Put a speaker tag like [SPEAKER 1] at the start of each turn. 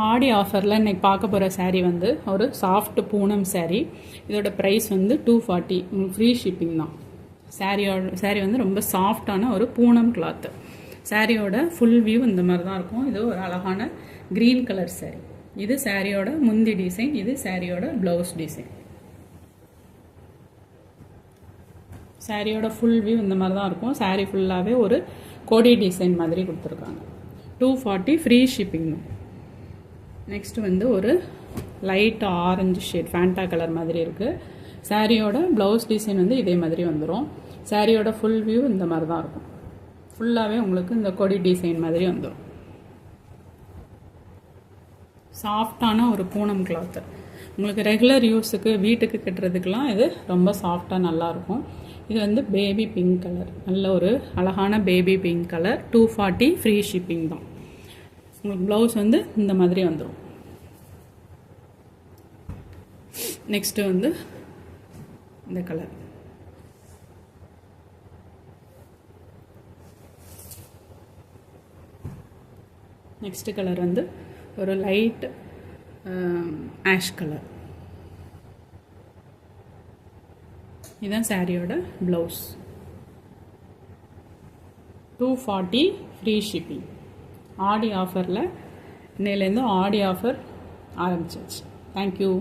[SPEAKER 1] ஆடி ஆஃபரில் இன்றைக்கி பார்க்க போகிற saree வந்து ஒரு சாஃப்ட் பூனம் saree. இதோட ப்ரைஸ் வந்து 240. உங்களுக்கு ஃப்ரீ ஷிப்பிங் தான். saree வந்து ரொம்ப சாஃப்டான ஒரு பூனம் கிளாத்து. சாரியோட ஃபுல் வியூ இந்த மாதிரி தான் இருக்கும். இது ஒரு அழகான க்ரீன் கலர் saree. இது சாரியோட முந்தி டிசைன், இது சாரியோட ப்ளவுஸ் டிசைன். சாரியோட ஃபுல் வியூ இந்த மாதிரி தான் இருக்கும். சாரீ ஃபுல்லாகவே ஒரு கோடி டிசைன் மாதிரி கொடுத்துருக்காங்க. 240 ஃப்ரீ ஷிப்பிங் தான். நெக்ஸ்ட் வந்து ஒரு light orange shade Fanta colour மாதிரி இருக்குது. சாரியோட ப்ளவுஸ் டிசைன் வந்து இதே மாதிரி வந்துடும். சாரியோட ஃபுல் வியூ இந்த மாதிரி தான் இருக்கும். ஃபுல்லாகவே உங்களுக்கு இந்த கொடி டிசைன் மாதிரி வந்துடும். சாஃப்டான ஒரு பூனம் கிளாத்து. உங்களுக்கு ரெகுலர் யூஸுக்கு வீட்டுக்கு கட்டுறதுக்கெலாம் இது ரொம்ப சாஃப்டாக நல்லாயிருக்கும். இது வந்து பேபி பிங்க் கலர், நல்ல ஒரு அழகான baby pink colour. 240 free shipping தான். உங்களுக்கு ப்ளவுஸ் வந்து இந்த மாதிரி வந்துடும். நெக்ஸ்ட்டு வந்து இந்த கலர். நெக்ஸ்ட் கலர் வந்து ஒரு லைட் ஆஷ் கலர். இதுதான் சாரியோட ப்ளவுஸ். 240 free shipping. ஆடி ஆஃபரில் இன்னையிலேருந்து ஆடி ஆஃபர் ஆரம்பிச்சிச்சு. தேங்க்யூ.